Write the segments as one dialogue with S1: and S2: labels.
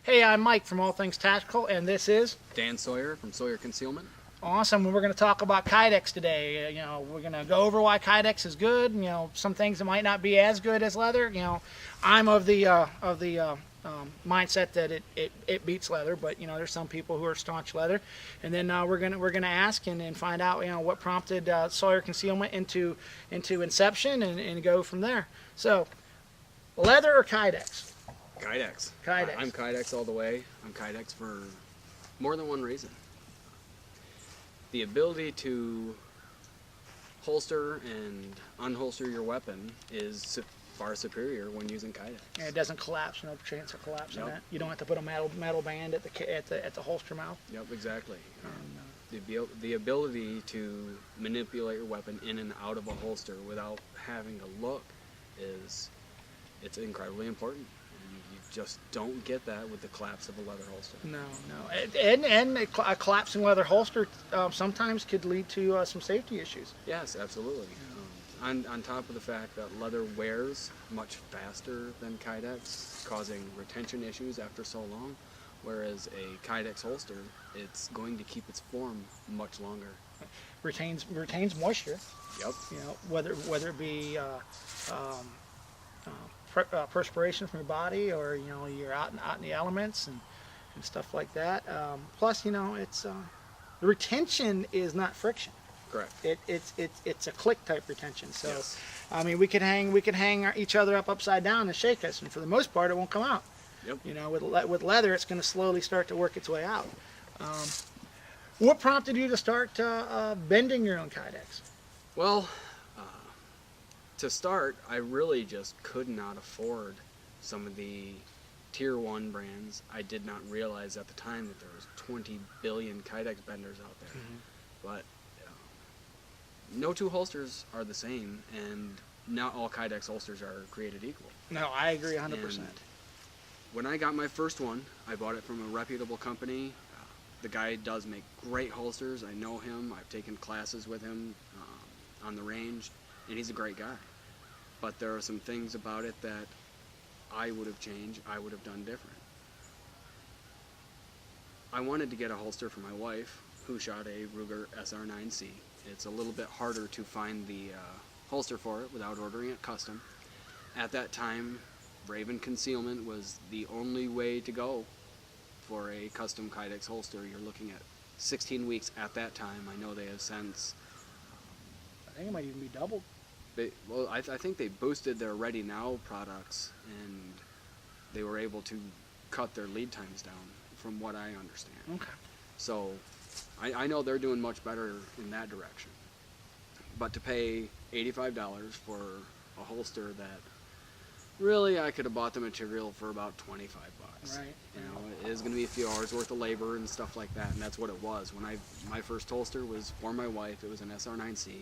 S1: Hey, I'm Mike from All Things Tactical, and this is
S2: Dan Sawyer from Sawyer Concealment.
S1: awesome. We're going to talk about Kydex today. We're going to go over why Kydex is good. Some things that might not be as good as leather. I'm of the mindset that it beats leather, but there's some people who are staunch leather. And then we're gonna ask and find out what prompted Sawyer Concealment into inception and go from there. So, leather or Kydex?
S2: Kydex.
S1: Kydex.
S2: I'm Kydex all the way. I'm Kydex for more than one reason. The ability to holster and unholster your weapon is far superior when using Kydex.
S1: And it doesn't collapse. No chance of collapsing
S2: Nope.
S1: it. You don't have to put a metal band at the holster mouth.
S2: Yep, exactly. The ability to manipulate your weapon in and out of a holster without having to look it's incredibly important. And you just don't get that with the collapse of a leather holster.
S1: No. And a collapsing leather holster sometimes could lead to some safety issues.
S2: Yes, absolutely. On top of the fact that leather wears much faster than Kydex, causing retention issues after so long, whereas a Kydex holster, it's going to keep its form much longer.
S1: Retains moisture.
S2: Yep.
S1: Whether it be perspiration from your body, or you're out in the elements and stuff like that. Plus, it's the retention is not friction.
S2: Correct.
S1: It's a click type retention. So,
S2: yes.
S1: I mean, we could hang each other up upside down and shake us, and for the most part, it won't come out.
S2: Yep.
S1: With leather, it's going to slowly start to work its way out. What prompted you to start bending your own Kydex?
S2: Well, to start, I really just could not afford some of the Tier 1 brands. I did not realize at the time that there was 20 billion Kydex benders out there.
S1: Mm-hmm.
S2: But no two holsters are the same, and not all Kydex holsters are created equal.
S1: No, I agree 100%.
S2: And when I got my first one, I bought it from a reputable company. The guy does make great holsters. I know him. I've taken classes with him on the range, and he's a great guy. But there are some things about it that I would have changed, I would have done different. I wanted to get a holster for my wife, who shot a Ruger SR9C. It's a little bit harder to find the holster for it without ordering it custom. At that time, Raven Concealment was the only way to go for a custom Kydex holster. You're looking at 16 weeks at that time. I know they have since...
S1: I think it might even be doubled.
S2: I think they boosted their Ready Now products, and they were able to cut their lead times down, from what I understand.
S1: Okay.
S2: So I know they're doing much better in that direction. But to pay $85 for a holster that really I could have bought the material for about 25 bucks.
S1: Right.
S2: It is going to be a few hours worth of labor and stuff like that, and that's what it was. When my first holster was for my wife, it was an SR9C.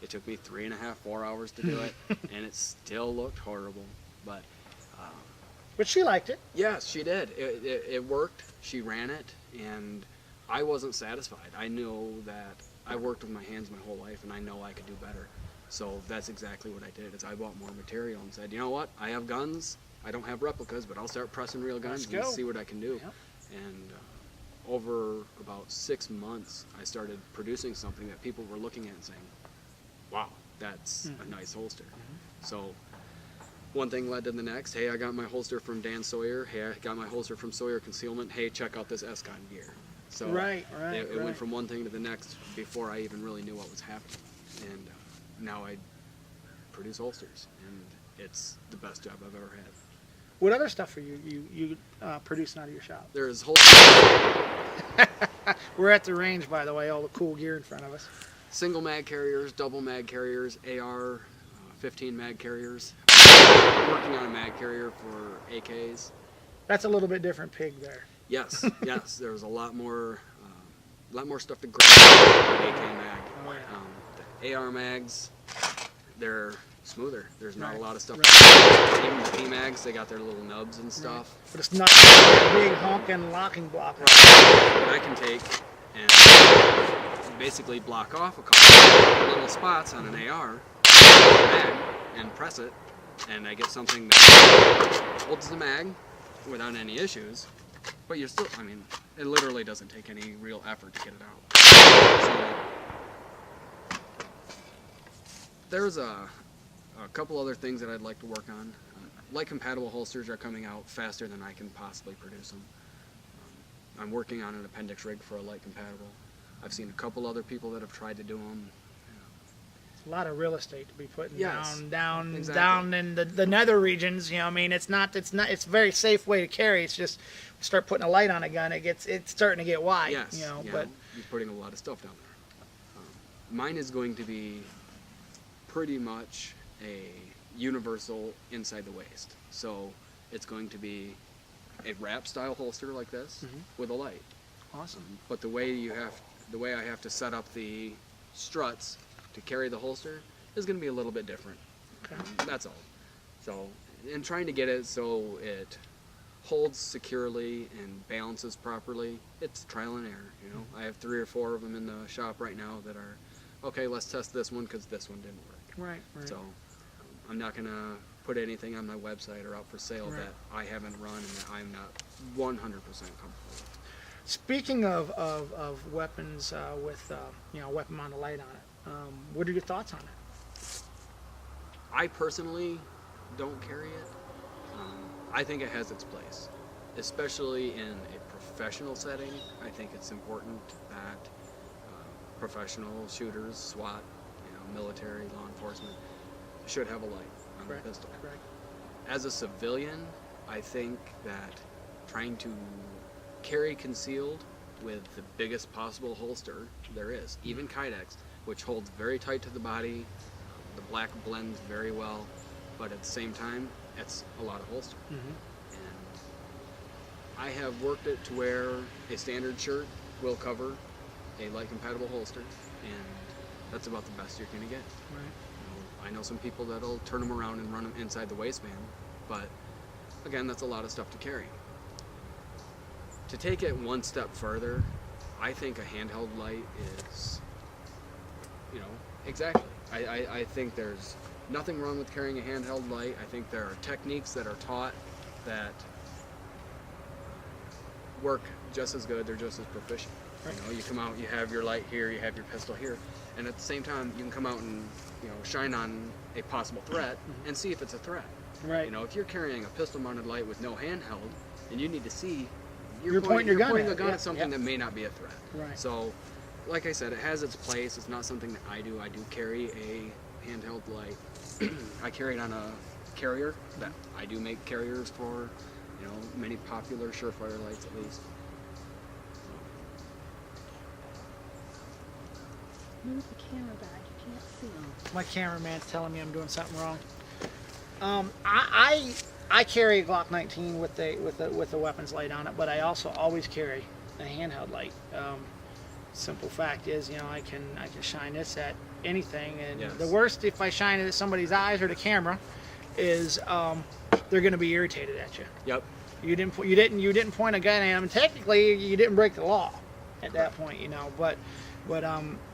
S2: It took me 3.5, 4 hours to do it, and it still looked horrible. But
S1: she liked it.
S2: yes, she did. It worked. She ran it, and I wasn't satisfied. I knew that I worked with my hands my whole life, and I know I could do better. So that's exactly what I did. Is I bought more material and said, you know what? I have guns. I don't have replicas, but I'll start pressing real guns and see what I can do.
S1: Yep.
S2: And over about 6 months, I started producing something that people were looking at and saying, wow, that's a nice holster. So one thing led to the next. Hey, I got my holster from Dan Sawyer. Hey, I got my holster from Sawyer Concealment. Hey, check out this SCON gear. So it went from one thing to the next before I even really knew what was happening. And now I produce holsters, and it's the best job I've ever had.
S1: What other stuff are you producing out of your shop?
S2: There's holsters.
S1: We're at the range, by the way, all the cool gear in front of us.
S2: Single mag carriers, double mag carriers, AR, 15 mag carriers. Working on a mag carrier for AKs.
S1: That's a little bit different pig there.
S2: Yes, yes. There's a lot more stuff to grab with the AK mag.
S1: Oh, yeah.
S2: The AR mags, they're smoother. There's not a lot of stuff. Even the P mags, they got their little nubs and stuff.
S1: But it's not a big honking locking block.
S2: What I can take and basically block off a couple little spots on an AR mag and press it, and I get something that holds the mag without any issues, but you're still, I mean, it literally doesn't take any real effort to get it out. So, there's a couple other things that I'd like to work on. Light compatible holsters are coming out faster than I can possibly produce them. I'm working on an appendix rig for a light compatible. I've seen a couple other people that have tried to do them.
S1: A lot of real estate to be putting
S2: Yes,
S1: down
S2: exactly.
S1: in the nether regions. I mean, it's a very safe way to carry. It's just start putting a light on a gun, it's starting to get wide.
S2: Yes,
S1: But
S2: you're putting a lot of stuff down there. Mine is going to be pretty much a universal inside the waist. So it's going to be a wrap style holster like this with a light.
S1: awesome.
S2: But the way I have to set up the struts to carry the holster is going to be a little bit different.
S1: Okay.
S2: That's all. So, in trying to get it so it holds securely and balances properly, it's trial and error. I have 3 or 4 of them in the shop right now that are, okay, let's test this one because this one didn't work.
S1: Right.
S2: So, I'm not going to put anything on my website or out for sale
S1: Right.
S2: that I haven't run and that I'm not 100% comfortable with.
S1: Speaking of weapons with weapon mounted light on it, what are your thoughts on it?
S2: I personally don't carry it. I think it has its place, especially in a professional setting. I think it's important that professional shooters, SWAT, military, law enforcement, should have a light on their pistol.
S1: Correct.
S2: As a civilian, I think that trying to carry concealed with the biggest possible holster there is, even Kydex, which holds very tight to the body, the black blends very well, but at the same time, it's a lot of holster. And I have worked it to where a standard shirt will cover a light compatible holster, and that's about the best you're going to get.
S1: Right.
S2: I know some people that'll turn them around and run them inside the waistband, but again, that's a lot of stuff to carry. To take it one step further, I think a handheld light is, exactly. I think there's nothing wrong with carrying a handheld light. I think there are techniques that are taught that work just as good, they're just as proficient.
S1: Right.
S2: You come out, you have your light here, you have your pistol here, and at the same time, you can come out and shine on a possible threat and see if it's a threat.
S1: Right.
S2: If you're carrying a pistol-mounted light with no handheld, and you need to see,
S1: You're pointing your gun
S2: pointing
S1: at
S2: a gun
S1: it.
S2: at something
S1: Yep.
S2: that may not be a threat.
S1: Right.
S2: So, like I said, it has its place. It's not something that I do. I do carry a handheld light. I carry it on a carrier. That I do make carriers for, many popular surefire lights at least.
S3: Move the camera back. You can't see them.
S1: My cameraman's telling me I'm doing something wrong. I carry a Glock 19 with the weapons light on it, but I also always carry a handheld light. Simple fact is, I can shine this at anything, and
S2: Yes.
S1: the worst if I shine it at somebody's eyes or the camera is they're going to be irritated at you.
S2: Yep.
S1: You didn't point a gun at them. Technically, you didn't break the law at that point, But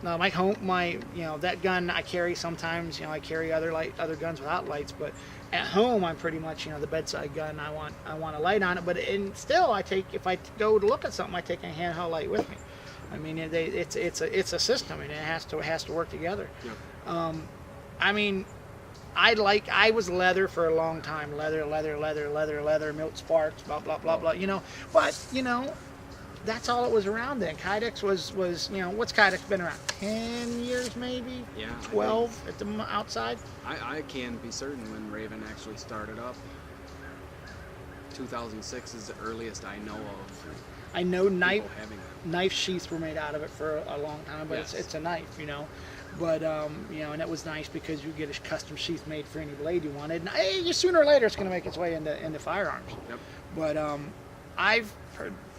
S1: no, that gun I carry sometimes. I carry other guns without lights, but at home I'm pretty much the bedside gun. I want a light on it, but still if I go to look at something, I take a handheld light with me. I mean, it's a system, and it has to work together.
S2: Yep.
S1: I was leather for a long time. Leather, Milt Sparks, blah, blah, blah, blah, But, that's all it was around then. Kydex was what's Kydex been around? 10 years maybe?
S2: Yeah.
S1: 12 at the outside?
S2: I can be certain when Raven actually started up. 2006 is the earliest I know of.
S1: I know
S2: People having them.
S1: knife sheaths were made out of it for a long time, but
S2: Yes.
S1: it's a knife, But, and it was nice because you get a custom sheath made for any blade you wanted. And hey, sooner or later it's going to make its way into firearms.
S2: Yep.
S1: But I've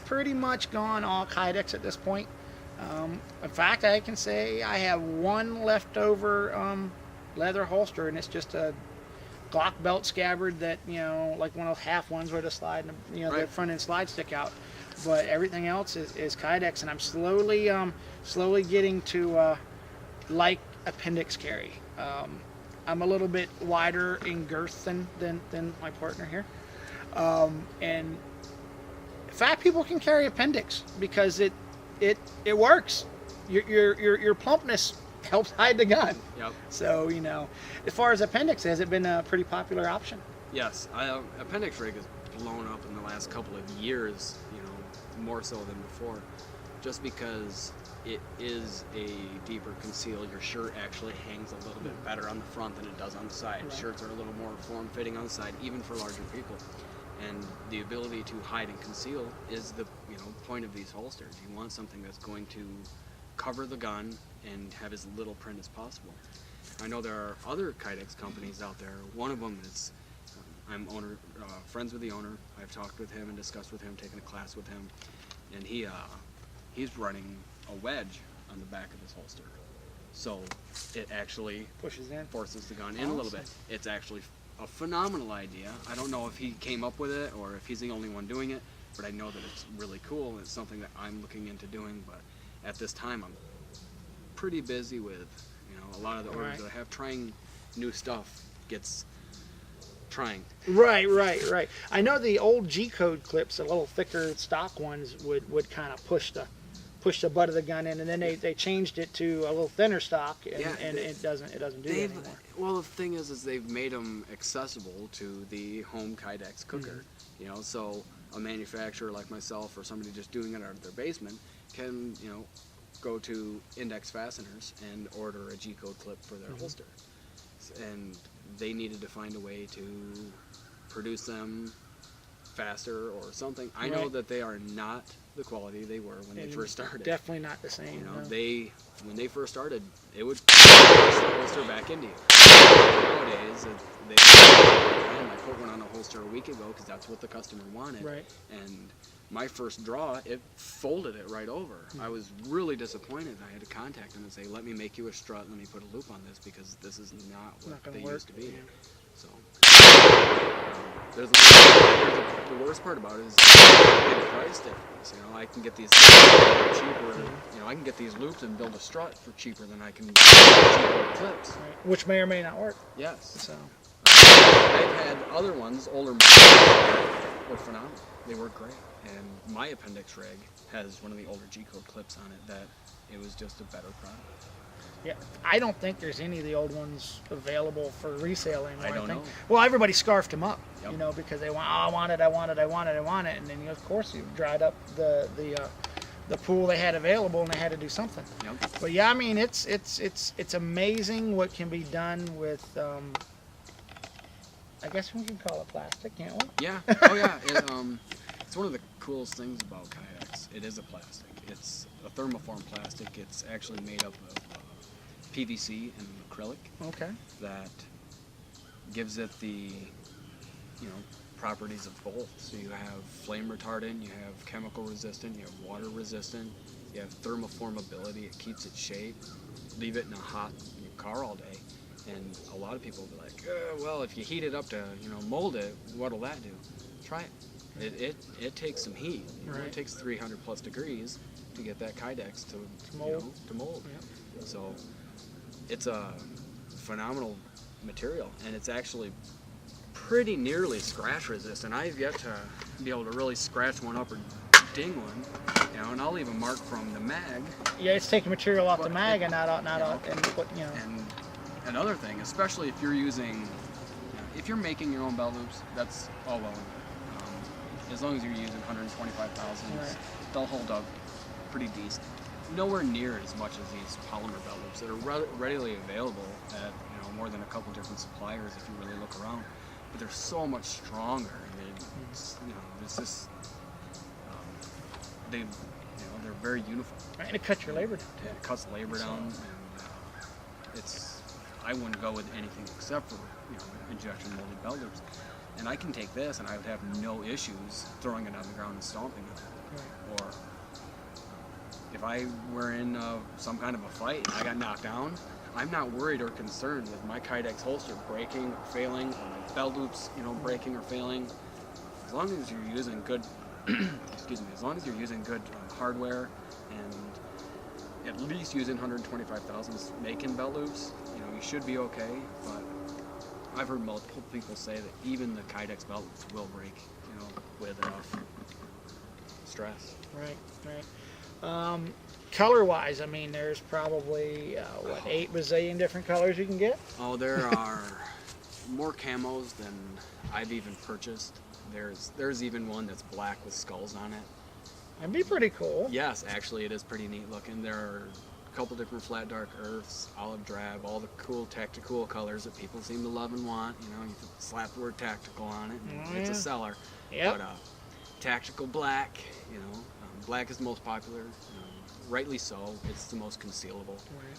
S1: pretty much gone all Kydex at this point. In fact, I can say I have one leftover leather holster, and it's just a Glock belt scabbard that, like one of those half ones where the slide, the
S2: Right.
S1: front end slide stick out. But everything else is Kydex, and I'm slowly getting to like Appendix carry. I'm a little bit wider in girth than my partner here, and fat people can carry Appendix because it works. Your plumpness helps hide the gun.
S2: Yep.
S1: So, you know, as far as Appendix, has it been a pretty popular option?
S2: Yes, Appendix rig has blown up in the last couple of years, you know, more so than before, just because it is a deeper conceal. Your shirt actually hangs a little bit better on the front than it does on the side.
S1: Right.
S2: Shirts are a little more form-fitting on the side, even for larger people. And the ability to hide and conceal is the point of these holsters. You want something that's going to cover the gun and have as little print as possible. I know there are other Kydex companies out there. One of them is, I'm friends with the owner. I've talked with him and discussed with him, taken a class with him, and he's running a wedge on the back of his holster. So it actually forces the gun in a little bit. It's actually a phenomenal idea. I don't know if he came up with it or if he's the only one doing it, but I know that it's really cool and it's something that I'm looking into doing. But at this time, I'm pretty busy with a lot of the orders that I have. Trying new stuff gets trying.
S1: Right. I know the old G-code clips, the little thicker stock ones, would kind of push the butt of the gun in, and then they changed it to a little thinner stock, and it doesn't do that anymore.
S2: Well, the thing is they've made them accessible to the home Kydex cooker. So a manufacturer like myself or somebody just doing it out of their basement can go to Index Fasteners and order a G-code clip for their holster, and they needed to find a way to produce them faster or something. I know that they are not the quality they were when they first started.
S1: Definitely not the same.
S2: When they first started, it would push the holster back into you. Nowadays, I put one on a holster a week ago because that's what the customer wanted. Right. And my first draw, it folded it right over. I was really disappointed. I had to contact them and say, "Let me make you a strut. Let me put a loop on this because this is not what they used to be." Yeah. So. The worst part about it is the price difference. I can get these cheaper. I can get these loops and build a strut for cheaper than I can get cheaper clips.
S1: Right. Which may or may not work.
S2: Yes.
S1: So
S2: I've had other ones, older models, that were phenomenal. They work great. And my Appendix rig has one of the older G-code clips on it that it was just a better product.
S1: Yeah, I don't think there's any of the old ones available for resale anymore.
S2: I don't know.
S1: Well, everybody scarfed them up,
S2: Yep.
S1: because they want, I want it, and then of course you dried up the pool they had available, and they had to do something.
S2: Yep.
S1: But yeah, I mean it's amazing what can be done with. I guess we can call it plastic, can't we?
S2: Yeah. Oh yeah. It's one of the coolest things about Kydex. It is a plastic. It's a thermoform plastic. It's actually made up of PVC and acrylic.
S1: Okay.
S2: That gives it the, properties of both. So you have flame retardant, you have chemical resistant, you have water resistant, you have thermoformability. It keeps its shape. Leave it in a hot car all day, and a lot of people will be like, well, if you heat it up to, mold it, what'll that do? Try it. It takes some heat. It takes 300 plus degrees to get that Kydex to mold. Yep. So it's a phenomenal material, and it's actually pretty nearly scratch resistant. I've yet to be able to really scratch one up or ding one, and I'll leave a mark from the mag. Yeah,
S1: it's taking material off the mag and not out, and put,
S2: And another thing, especially if you're using, if you're making your own belt loops, that's all well and good. As long as you're using 125 thousandths, they'll hold up pretty decent. Nowhere near as much as these polymer belt loops that are readily available at more than a couple different suppliers if you really look around. But they're so much stronger, and it's just they're very uniform.
S1: And it cuts your labor down.
S2: Yeah, it cuts labor down, and I wouldn't go with anything except for injection molded belt loops. And I can take this, and I would have no issues throwing it on the ground and stomping it. Right. Or if I were in some kind of a fight and I got knocked down, I'm not worried or concerned with my Kydex holster breaking or failing, or my belt loops, breaking or failing. As long as you're using good, as long as you're using good hardware and at least using 125 thousandths making belt loops, you should be okay. But I've heard multiple people say that even the Kydex belt loops will break, with enough stress.
S1: Right. Color-wise, I mean, there's probably, 8 bazillion different colors you can get?
S2: Oh, there are more camos than I've even purchased. There's even one that's black with skulls on it.
S1: That'd be pretty cool.
S2: Yes, actually, it is pretty neat looking. There are a couple different flat dark earths, olive drab, all the cool tactical colors that people seem to love and want. You know, you slap the word tactical on it, and it's a seller.
S1: Yep.
S2: But tactical black, you know, black is the most popular. Rightly so. It's the most concealable.
S1: Right.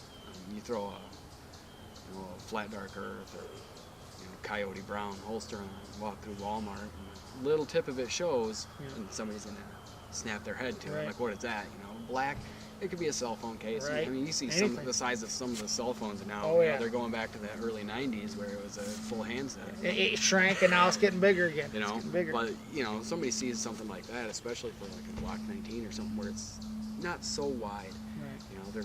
S2: You throw a flat dark earth or coyote brown holster on, walk through Walmart, and a little tip of it shows, and somebody's gonna snap their head to it.
S1: Right.
S2: Like, what is that? Black. It could be a cell phone case.
S1: Right.
S2: I mean, you see the size of some of the cell phones now.
S1: Oh, yeah.
S2: They're going back to the early '90s where it was a full handset.
S1: It shrank and now it's getting bigger again.
S2: You know,
S1: It's getting bigger.
S2: but somebody sees something like that, especially for like a Glock 19 or something where it's not so wide.
S1: Right.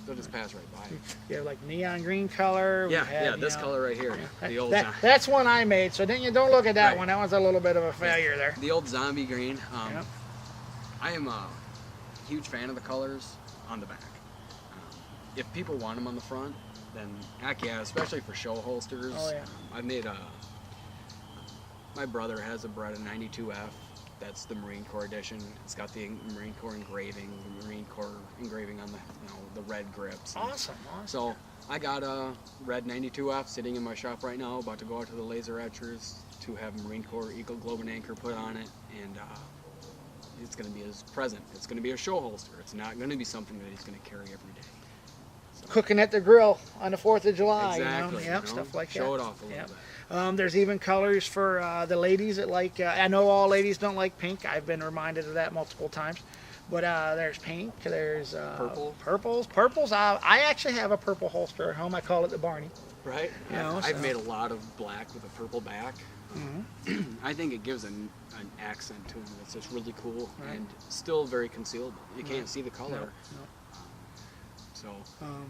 S2: They'll just pass right by.
S1: You have like neon green color.
S2: Yeah, this color right here, the old.
S1: That's one I made. So don't look at that
S2: Right.
S1: one. That one's a little bit of a failure there.
S2: The old zombie green.
S1: Yep.
S2: I am a huge fan of the colors on the back. If people want them on the front, then heck yeah, especially for show holsters.
S1: Oh, yeah.
S2: I've made my brother has a Beretta 92F. That's the Marine Corps edition. It's got the Marine Corps engraving, the Marine Corps engraving on the red grips.
S1: Awesome.
S2: So I got a red 92F sitting in my shop right now, about to go out to the laser etchers to have Marine Corps Eagle Globe and Anchor put on it, and it's going to be his present. It's going to be a show holster. It's not going to be something that he's going to carry every day. So,
S1: Cooking at the grill on the 4th of July.
S2: exactly.
S1: Yep, stuff like that.
S2: Show it off a little
S1: Yep.
S2: bit.
S1: There's even colors for the ladies that like. I know all ladies don't like pink. I've been reminded of that multiple times. But there's pink. There's purples. I actually have a purple holster at home. I call it the Barney.
S2: Right? I've made a lot of black with a purple back. I think it gives an accent to them that's just really cool and still very concealable. You can't see the color.
S1: No.
S2: So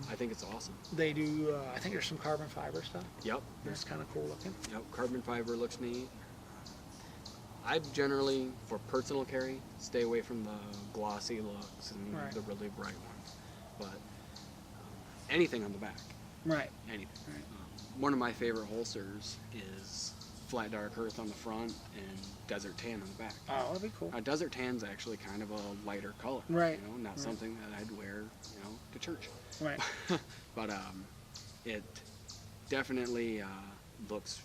S2: I think it's awesome.
S1: They do. I think there's some carbon fiber stuff.
S2: Yep.
S1: That's kind of cool looking.
S2: Yep. Carbon fiber looks neat. I generally, for personal carry, stay away from the glossy looks and the really bright ones. But anything on the back.
S1: Right.
S2: Anything.
S1: Right.
S2: One of my favorite holsters is flat dark earth on the front and desert tan on the back.
S1: Oh, that'd be cool.
S2: Desert tan's actually kind of a lighter color.
S1: Right.
S2: Not something that I'd wear, to church.
S1: Right.
S2: But it definitely looks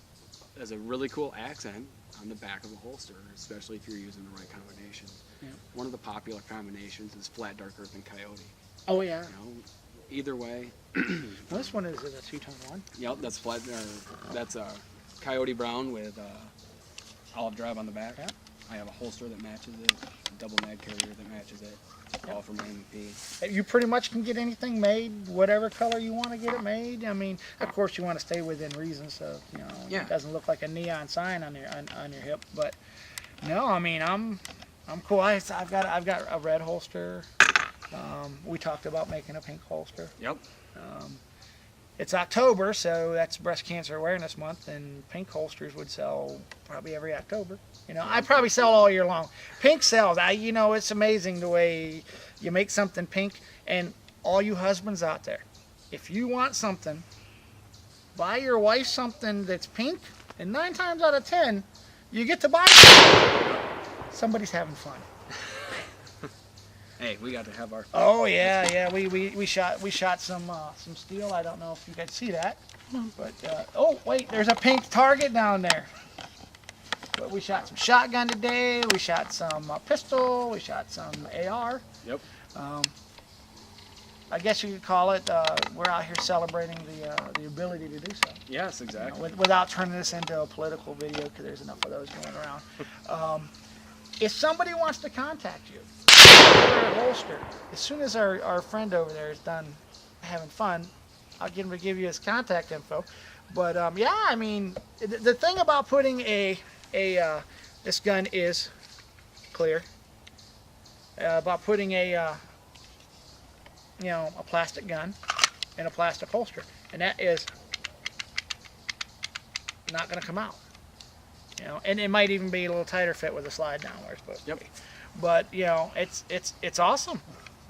S2: as a really cool accent on the back of a holster, especially if you're using the right combinations.
S1: Yeah.
S2: One of the popular combinations is flat dark earth and coyote.
S1: Oh yeah.
S2: Either way.
S1: Well, this one is a two-tone one.
S2: Yep, that's that's coyote brown with olive drab on the back.
S1: Yeah.
S2: I have a holster that matches it, a double mag carrier that matches it, all from MP.
S1: You pretty much can get anything made, whatever color you want to get it made. I mean, of course, you want to stay within reason, so it doesn't look like a neon sign on your hip. But no, I mean, I'm cool. I've got a red holster. We talked about making a pink holster.
S2: Yep.
S1: It's October, so that's Breast Cancer Awareness Month, and pink holsters would sell probably every October. I probably sell all year long. Pink sells. It's amazing the way you make something pink. And all you husbands out there, if you want something, buy your wife something that's pink, and 9 times out of 10, you get to buy it. Somebody's having fun.
S2: Hey, we got to have our.
S1: Oh yeah. We shot some steel. I don't know if you can see that, but oh wait, there's a pink target down there. But we shot some shotgun today. We shot some pistol. We shot some AR.
S2: Yep.
S1: I guess you could call it. We're out here celebrating the ability to do so.
S2: Yes, exactly.
S1: Without turning this into a political video, because there's enough of those going around. If somebody wants to contact you, a holster, as soon as our friend over there is done having fun, I'll get him to give you his contact info. But yeah, I mean, the thing about putting this gun is clear. About putting a plastic gun in a plastic holster, and that is not going to come out. You know, and it might even be a little tighter fit with a slide down where it's supposed to
S2: Yep.
S1: be. But you know, it's awesome.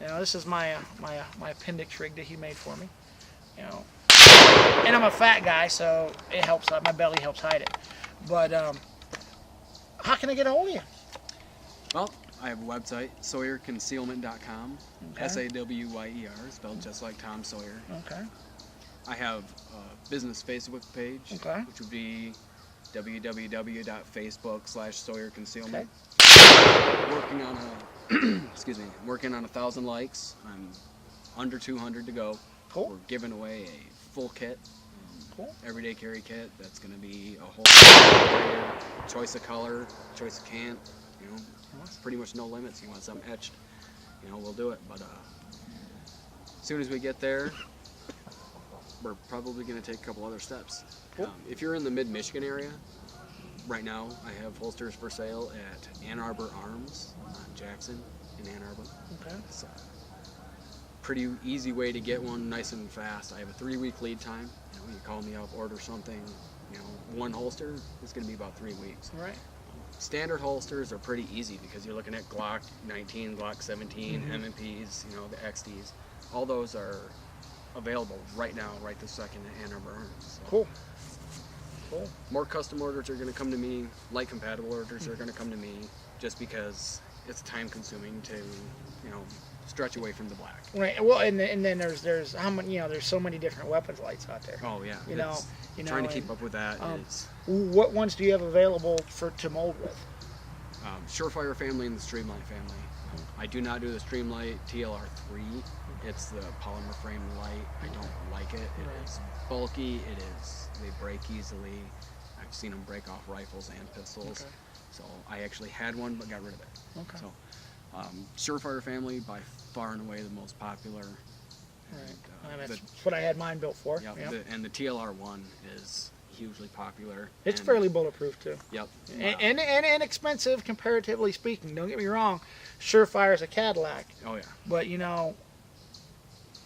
S1: You know, this is my my appendix rig that he made for me. You know, and I'm a fat guy, so it helps. My belly helps hide it. But how can I get a hold of you?
S2: Well, I have a website, SawyerConcealment.com.
S1: Okay.
S2: SAWYER, spelled just like Tom Sawyer.
S1: Okay.
S2: I have a business Facebook page,
S1: Okay.
S2: which would be www.facebook/Sawyer Concealment. Working on a, excuse me, working on 1,000 likes. I'm under 200 to go.
S1: Cool.
S2: We're giving away a full kit,
S1: Cool.
S2: everyday carry kit. That's going to be a whole choice of color, choice of can. You know, pretty much no limits. You want something etched, you know, we'll do it. But as soon as we get there, we're probably going to take a couple other steps.
S1: Cool.
S2: If you're in the mid-Michigan area, right now I have holsters for sale at Ann Arbor Arms on Jackson in Ann Arbor.
S1: Okay.
S2: It's a pretty easy way to get one nice and fast. I have a 3-week lead time. You know, you call me up, order something. You know, one holster is going to be about 3 weeks.
S1: All right.
S2: Standard holsters are pretty easy because you're looking at Glock 19, Glock 17, M&Ps, you know, the XDs. All those are available right now, right this second at Ann Arbor Arms. So
S1: Cool. Cool.
S2: more custom orders are going to come to me. Light compatible orders are going to come to me just because it's time consuming to, you know, stretch away from the black.
S1: Right. Well, and then there's how many, you know, there's so many different weapons lights out there.
S2: Oh yeah.
S1: You know,
S2: trying to
S1: and,
S2: keep up with that is
S1: What ones do you have available to mold with?
S2: Surefire family and the Streamlight family. I do not do the Streamlight TLR3. It's the polymer frame light. I don't like it. It
S1: Right.
S2: is bulky. They break easily. I've seen them break off rifles and pistols.
S1: Okay.
S2: So I actually had one but got rid of it.
S1: Okay.
S2: So Surefire family, by far and away the most popular.
S1: Right.
S2: And,
S1: That's what I had mine built for.
S2: Yep,
S1: Yep.
S2: and the TLR1 is hugely popular.
S1: It's
S2: and-
S1: fairly bulletproof too.
S2: Yep.
S1: And inexpensive comparatively speaking. Don't get me wrong. Surefire is a Cadillac,
S2: Oh yeah.
S1: but you know,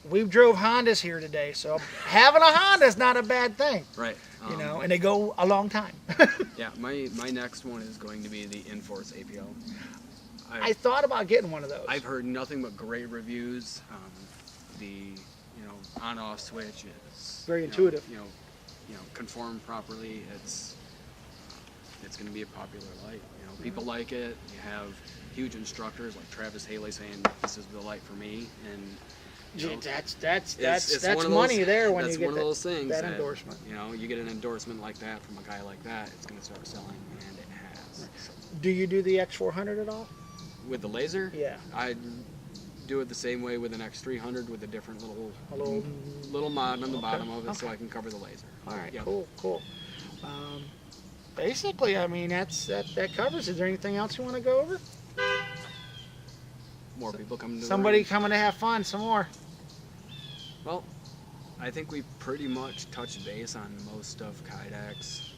S1: we drove Hondas here today, so having a Honda is not a bad thing.
S2: Right.
S1: You know, and they go a long time.
S2: Yeah, my next one is going to be the Enforce APO.
S1: I thought about getting one of those.
S2: I've heard nothing but great reviews. The on-off switch is
S1: Very intuitive.
S2: You know, conformed properly. It's going to be a popular light. You know, people like it. You have huge instructors like Travis Haley saying this is the light for me, and you know,
S1: That's
S2: it's one of
S1: money
S2: those,
S1: there when
S2: that's
S1: you get
S2: one of those things
S1: that endorsement.
S2: You know, you get an endorsement like that from a guy like that, it's going to start selling, and it has. So,
S1: Do you do the X400 at all?
S2: with the laser,
S1: Yeah.
S2: I do it the same way with an X300 with a different little
S1: A little.
S2: mod on the bottom of it, so
S1: okay.
S2: I can cover the laser.
S1: All right.
S2: Yep.
S1: Cool. Basically, I mean that covers. Is there anything else you want to go over?
S2: More people coming to the
S1: Somebody
S2: range.
S1: coming to have fun. Some more.
S2: Well, I think we pretty much touched base on most of Kydex.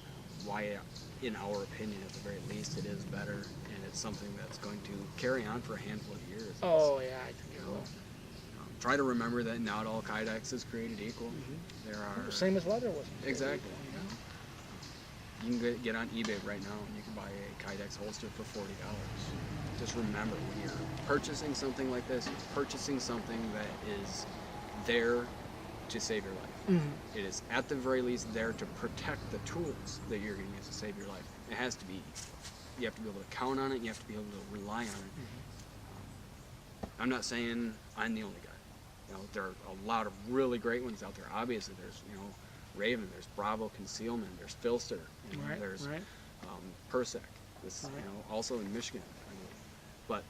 S2: Why, in our opinion, at the very least, it is better, and it's something that's going to carry on for a handful of years.
S1: Oh yeah, I think
S2: You
S1: it
S2: know,
S1: will.
S2: try to remember that not all Kydex is created equal. There are
S1: Same as leather was.
S2: exactly. You can get on eBay right now and you can buy a Kydex holster for $40. Just remember, when you're purchasing something like this, you're purchasing something that is there to save your life. It is at the very least there to protect the tools that you're going to use to save your life. It has to be. You have to be able to count on it. You have to be able to rely on it. I'm not saying I'm the only guy. You know, there are a lot of really great ones out there. Obviously, there's Raven, there's Bravo Concealment, there's Filster, there's Persec. This also in Michigan, I believe. But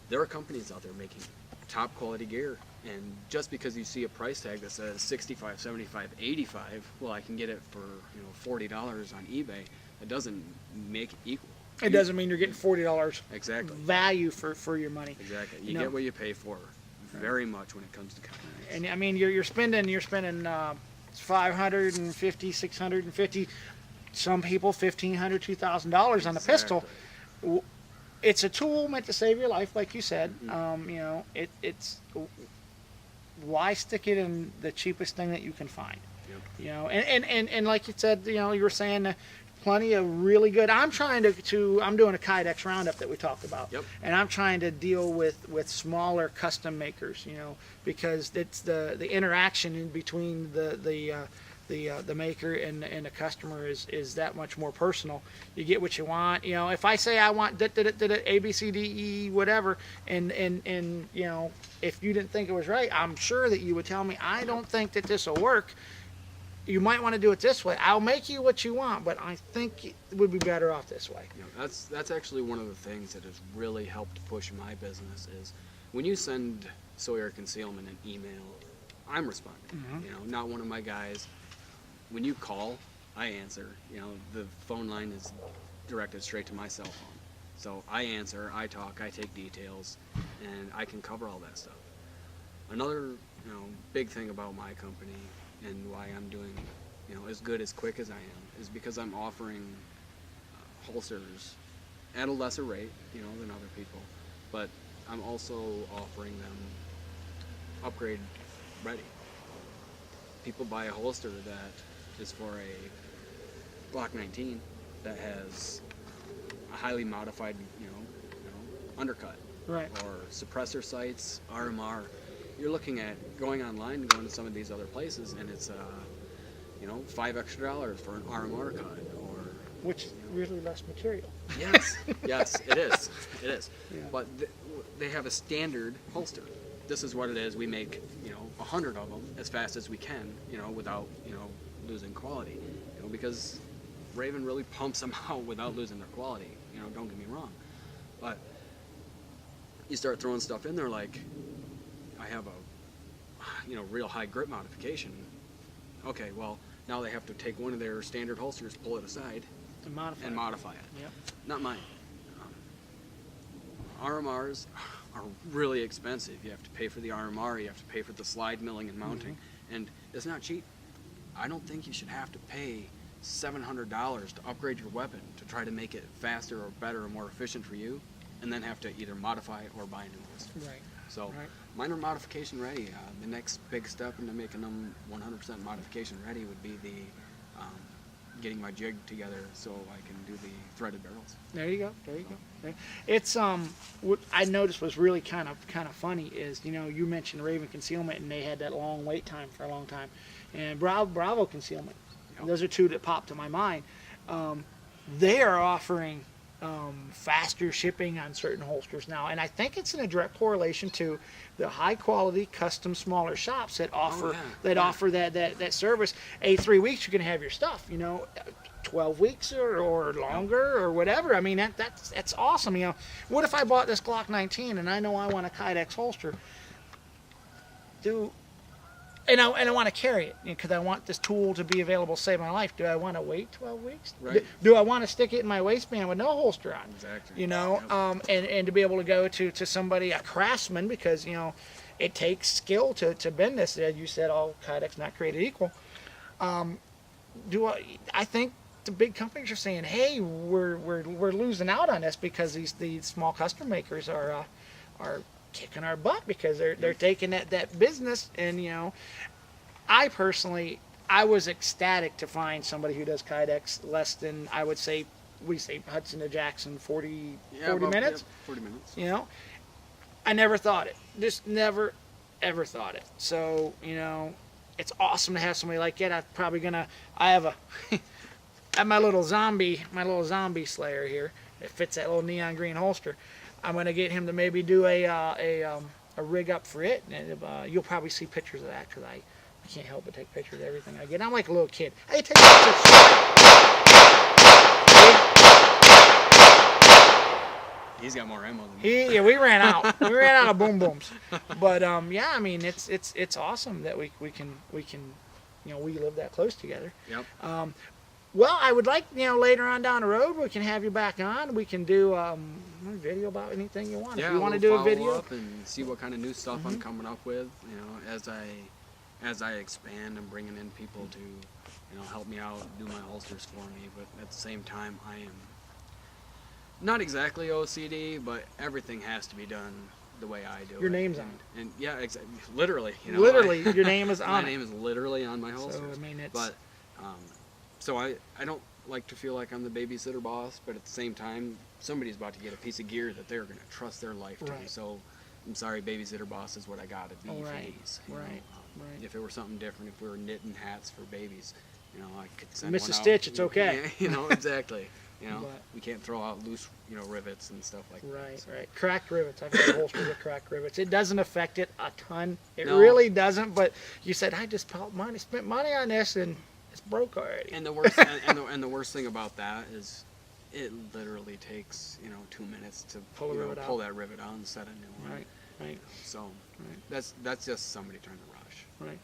S2: there are companies out there making top quality gear, and just because you see a price tag that says 65, 75, 85, well, I can get it for $40 on eBay. It doesn't make it equal.
S1: It doesn't mean you're getting $40
S2: Exactly.
S1: value for your money.
S2: Exactly. You get what you pay for, very much when it comes to Kydex.
S1: And I mean, you're spending 550, 650, some people $1,500, $2,000 on a pistol. It's a tool meant to save your life, like you said. It's why stick it in the cheapest thing that you can find?
S2: Yep.
S1: And like you said, you were saying plenty of really good. I'm trying I'm doing a Kydex roundup that we talked about.
S2: Yep.
S1: And I'm trying to deal with smaller custom makers, because it's the interaction in between the maker and the customer is that much more personal. You get what you want. If I say I want A B C D E whatever, and if you didn't think it was right, I'm sure that you would tell me I don't think that this will work. You might want to do it this way. I'll make you what you want, but I think it would be better off this way.
S2: That's actually one of the things that has really helped push my business is when you send Sawyer Concealment an email, I'm responding. Not one of my guys. When you call, I answer. The phone line is directed straight to my cell phone. So I answer, I talk, I take details, and I can cover all that stuff. Another, big thing about my company and why I'm doing, as good as quick as I am is because I'm offering holsters at a lesser rate, than other people, but I'm also offering them upgrade ready. People buy a holster that is for a Glock 19 that has a highly modified, undercut,
S1: Right.
S2: or suppressor sights, RMR. You're looking at going online, going to some of these other places, and it's $5 extra for an RMR cut, or
S1: Which is really less material.
S2: yes, it is.
S1: Yeah.
S2: But they have a standard holster. This is what it is. We make 100 of them as fast as we can, without losing quality, because Raven really pumps them out without losing their quality. Don't get me wrong, but you start throwing stuff in there like I have a real high grip modification. Okay, well now they have to take one of their standard holsters, pull it aside,
S1: And
S2: modify it.
S1: Yep.
S2: Not mine. RMRs are really expensive. You have to pay for the RMR, you have to pay for the slide milling and mounting, and it's not cheap. I don't think you should have to pay $700 to upgrade your weapon to try to make it faster or better or more efficient for you, and then have to either modify or buy a new holster.
S1: Right.
S2: So
S1: Right.
S2: mine are modification ready. The next big step into making them 100% modification ready would be the getting my jig together so I can do the threaded barrels.
S1: There you go. Okay. It's what I noticed was really kind of funny is you mentioned Raven Concealment and they had that long wait time for a long time, and Bravo Concealment.
S2: Yep.
S1: Those are two that popped to my mind. They are offering faster shipping on certain holsters now, and I think it's in a direct correlation to the high quality custom smaller shops that offer offer that service. 3 weeks you can have your stuff, 12 weeks or longer or whatever. I mean that's awesome. What if I bought this Glock 19 and I know I want a Kydex holster? And I want to carry it because I want this tool to be available to save my life. Do I want to wait 12 weeks?
S2: Right.
S1: Do I want to stick it in my waistband with no holster on?
S2: Exactly.
S1: And to be able to go to somebody, a craftsman, because it takes skill to bend this. As you said, all Kydex not created equal. I think the big companies are saying, hey, we're losing out on this because these small custom makers are kicking our butt because they're taking that business. And I personally was ecstatic to find somebody who does Kydex less than, I would say, we say Hudson to Jackson 40 minutes.
S2: 40 minutes.
S1: I never thought it. Just never ever thought it. So it's awesome to have somebody like that. I have my little zombie slayer here. It fits that little neon green holster. I'm gonna get him to maybe do a rig up for it, and you'll probably see pictures of that because I can't help but take pictures of everything I get. I'm like a little kid. Hey, take pictures.
S2: He's got more ammo than me.
S1: We ran out. We ran out of boom booms. But I mean, it's awesome that we can we live that close together.
S2: Yep.
S1: Well, I would like, later on down the road, we can have you back on. We can do a video about anything you want.
S2: Yeah,
S1: if you want to do a video.
S2: Up and see what kind of new stuff I'm coming up with. As I expand, I'm bringing in people to, help me out, do my holsters for me. But at the same time, I am not exactly OCD, but everything has to be done the way I do it.
S1: Your name's on.
S2: And yeah, literally.
S1: Literally, your name is on
S2: my
S1: it.
S2: name is literally on my holsters.
S1: So I mean, it's.
S2: But so I don't like to feel like I'm the babysitter boss, but at the same time, somebody's about to get a piece of gear that they're going to trust their life to.
S1: Right.
S2: So I'm sorry, babysitter boss is what I got to be for
S1: Right,
S2: these.
S1: right.
S2: If it were something different, if we were knitting hats for babies, you know, I could send
S1: Miss
S2: one
S1: a
S2: out.
S1: stitch, it's okay.
S2: Yeah, you know, exactly. You know,
S1: But-
S2: we can't throw out loose, you know, rivets and stuff like that.
S1: Right,
S2: So,
S1: right. Cracked rivets. I've got holsters with cracked rivets. It doesn't affect it a ton. It
S2: No.
S1: really doesn't. But you said I just spent money on this and it's broke already.
S2: And the worst and the worst thing about that is, it literally takes, you know, 2 minutes to
S1: Pull the rivet
S2: pull
S1: out.
S2: that rivet out and set a new one.
S1: Right, right,
S2: So
S1: right.
S2: that's just somebody trying to rush.
S1: right.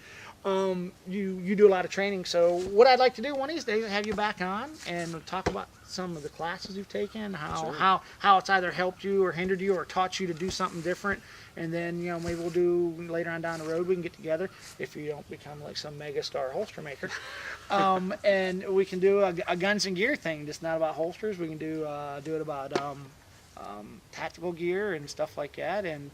S1: You do a lot of training. So what I'd like to do one of these days is have you back on and talk about some of the classes you've taken,
S2: Sure.
S1: how it's either helped you or hindered you or taught you to do something different. And then, you know, maybe we'll do later on down the road, we can get together if you don't become like some mega star holster maker. And we can do a guns and gear thing, just not about holsters. We can do it about tactical gear and stuff like that. And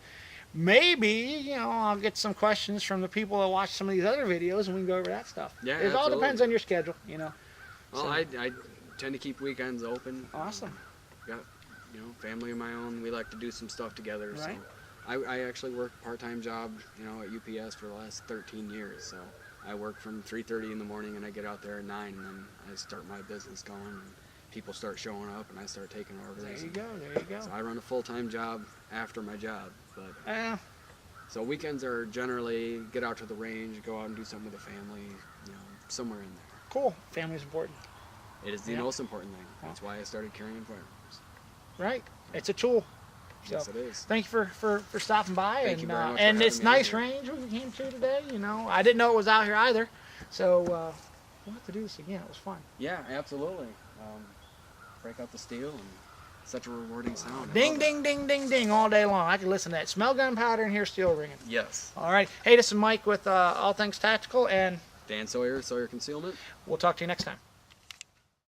S1: maybe, you know, I'll get some questions from the people that watch some of these other videos and we can go over that stuff.
S2: Yeah,
S1: It all
S2: absolutely.
S1: depends on your schedule, you know.
S2: Well,
S1: So-
S2: I tend to keep weekends open.
S1: Awesome.
S2: Got, you know, family of my own. We like to do some stuff together.
S1: Right.
S2: So I actually worked a part-time job, you know, at UPS for the last 13 years. So I work from 3:30 in the morning and I get out there at 9 and then I start my business going and people start showing up and I start taking orders.
S1: There you
S2: and-
S1: go, there you go.
S2: So I run a full-time job after my job, but
S1: Yeah.
S2: so weekends are generally get out to the range, go out and do something with the family, you know, somewhere in there.
S1: Cool. Family's important.
S2: It is the
S1: Yeah.
S2: most important thing. That's why I started carrying firearms.
S1: Right. It's a tool. So
S2: Yes, it is.
S1: thank you for stopping by.
S2: Thank
S1: and
S2: you very much for
S1: and
S2: having
S1: it's
S2: me out
S1: nice
S2: here.
S1: range we came to today. You know, I didn't know it was out here either. So we'll have to do this again. It was fun.
S2: Yeah, absolutely. Break out the steel and such a rewarding sound. I
S1: Ding,
S2: love it.
S1: ding, ding, ding, ding all day long. I can listen to that. Smell gunpowder and hear steel ringing.
S2: Yes.
S1: All right. Hey, this is Mike with All Things Tactical, and
S2: Dan Sawyer, Sawyer Concealment.
S1: we'll talk to you next time.